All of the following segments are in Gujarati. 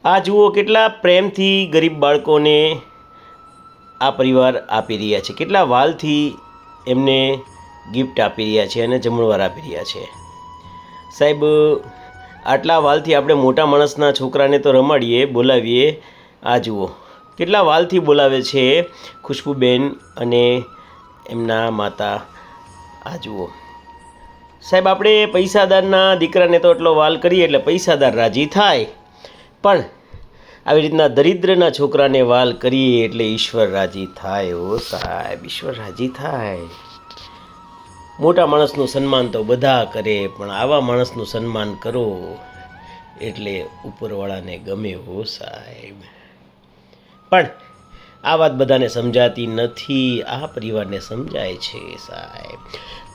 આ જુઓ કેટલા પ્રેમથી ગરીબ બાળકોને આ પરિવાર આપી રહ્યા છે, કેટલા વાલથી એમને ગિફ્ટ આપી રહ્યા છે અને જમણવાર આપી રહ્યા છે. સાહેબ, આટલા વાલથી આપણે મોટા માણસના છોકરાને તો રમાડીએ, બોલાવીએ. આ જુઓ કેટલા વાલથી બોલાવે છે ખુશ્બુબેન અને એમના માતા. આ જુઓ સાહેબ, આપણે પૈસાદારના દીકરાને તો એટલો વાલ કરીએ એટલે પૈસાદાર રાજી થાય, પણ આવી રીતના દરિદ્રના છોકરાને વાલ કરીએ એટલે ઈશ્વર રાજી થાય. ઓ સાહેબ, ઈશ્વર રાજી થાય. મોટા માણસનું સન્માન તો બધા કરે, પણ આવા માણસનું સન્માન કરો એટલે ઉપરવાળાને ગમે. હો સાહેબ, પણ આ વાત બધાને સમજાતી નથી, આ પરિવારને સમજાય છે. સાહેબ,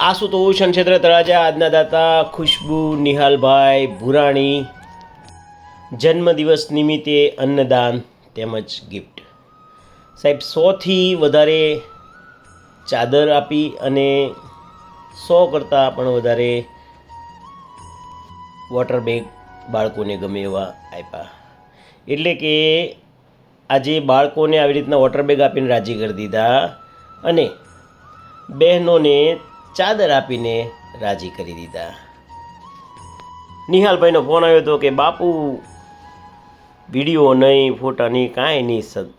આશુતોષ ક્ષેત્ર તળાજા આજના દાતા ખુશ્બુ નિહાલભાઈ ભુરાણી જન્મદિવસ નિમિત્તે અન્નદાન તેમજ ગિફ્ટ. સાહેબ, 100થી વધારે ચાદર આપી અને 100 કરતાં પણ વધારે વોટર બેગ બાળકોને ગમે એવા આપ્યા. એટલે કે આજે બાળકોને આવી રીતના વોટર બેગ આપીને રાજી કરી દીધા અને બહેનોને ચાદર આપીને રાજી કરી દીધા. નિહાલભાઈનો ફોન આવ્યો હતો કે બાપુ વિડીયો નહીં, ફોટા નહીં, કાંઈ નહીં.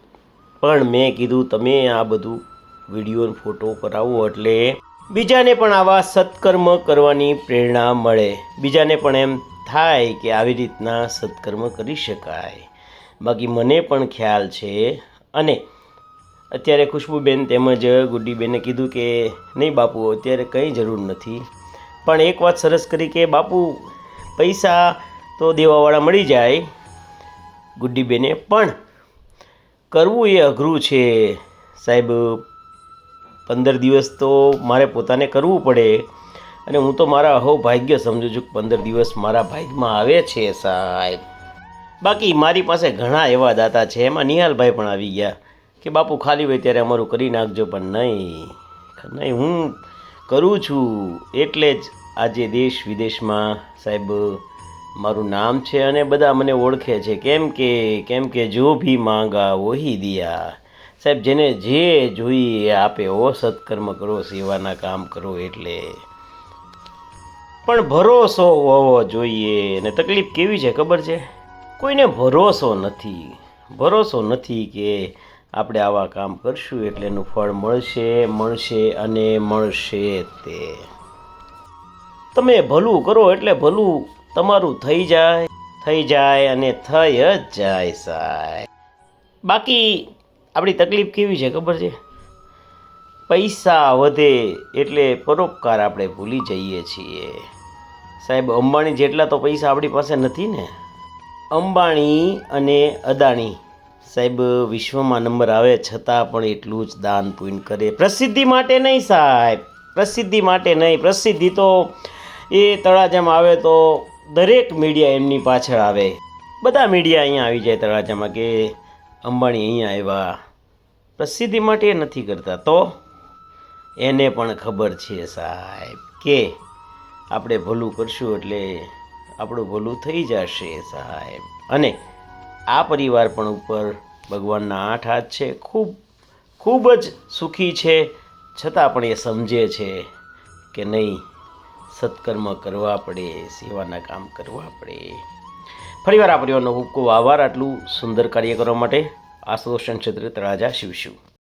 પણ મેં કીધું તમે આ બધું વિડીયો ફોટો કરાવો એટલે બીજાને પણ આવા સત્કર્મ કરવાની પ્રેરણા મળે, બીજાને પણ એમ થાય કે આવી રીતના સત્કર્મ કરી શકાય. બાકી મને પણ ખ્યાલ છે. અને અત્યારે ખુશ્બુબેન તેમજ ગુડ્ડીબેને કીધું કે નહીં બાપુ, અત્યારે કંઈ જરૂર નથી. પણ એક વાત સરસ કરી કે બાપુ પૈસા તો દેવાવાળા મળી જાય. ગુડ્ડીબેને પણ કરવું એ અઘરું છે સાહેબ. 15 દિવસ તો મારે પોતાને કરવું પડે અને હું તો મારા અહોભાગ્ય સમજું છું કે 15 દિવસ મારા ભાગ્યમાં આવે છે સાહેબ. બાકી મારી પાસે ઘણા એવા દાતા છે, એમાં નિહાલભાઈ પણ આવી ગયા કે બાપુ ખાલી હોય ત્યારે અમારું કરી નાખજો. પણ નહીં, હું કરું છું એટલે જ આજે દેશ વિદેશમાં સાહેબ મારું નામ છે અને બધા મને ઓળખે છે. કેમ કે જો ભી માંગા વહી દિયા. સાહેબ, જેને જે જોઈએ એ આપે. ઓ સત્કર્મ કરો, સેવાના કામ કરો. એટલે પણ ભરોસો હોવો જોઈએ. અને તકલીફ કેવી છે ખબર છે? કોઈને ભરોસો નથી કે આપણે આવા કામ કરશું એટલે એનું ફળ મળશે અને મળશે. તે તમે ભલું કરો એટલે ભલું તમારું થઈ જાય અને થઈ જ જાય સાહેબ. બાકી આપણી તકલીફ કેવી છે ખબર છે? પૈસા વધે એટલે પરોપકાર આપણે ભૂલી જઈએ છીએ સાહેબ. અંબાણી જેટલા તો પૈસા આપણી પાસે નથી ને. અંબાણી અને અદાણી સાહેબ વિશ્વમાં નંબર આવે છતાં પણ એટલું જ દાન પુણ્ય કરે. પ્રસિદ્ધિ માટે નહીં સાહેબ, પ્રસિદ્ધિ માટે નહીં. પ્રસિદ્ધિ તો એ તળાજામાં આવે તો દરેક મીડિયા એમની પાછળ આવે. બધા મીડિયા અહીંયા આવી જાય તળાજામાં કે અંબાણી અહીંયા આવ્યા. પ્રસિદ્ધિ માટે એ નથી કરતા. તો એને પણ ખબર છે સાહેબ કે આપણે ભલું કરશું એટલે આપણું ભલું થઈ જશે સાહેબ. અને આ પરિવાર પણ ઉપર ભગવાનના 8 હાથ છે. ખૂબ જ સુખી છે, છતાં પણ એ સમજે છે કે નહીં, સત્કર્મ કરવા પડે, સેવાના કામ કરવા પડે. ફરીવાર આ પરિવારનો ખૂબ ખૂબ આભાર આટલું સુંદર કાર્ય કરવા માટે. આશુતોષ ક્ષેત્ર તળાજા શિવ.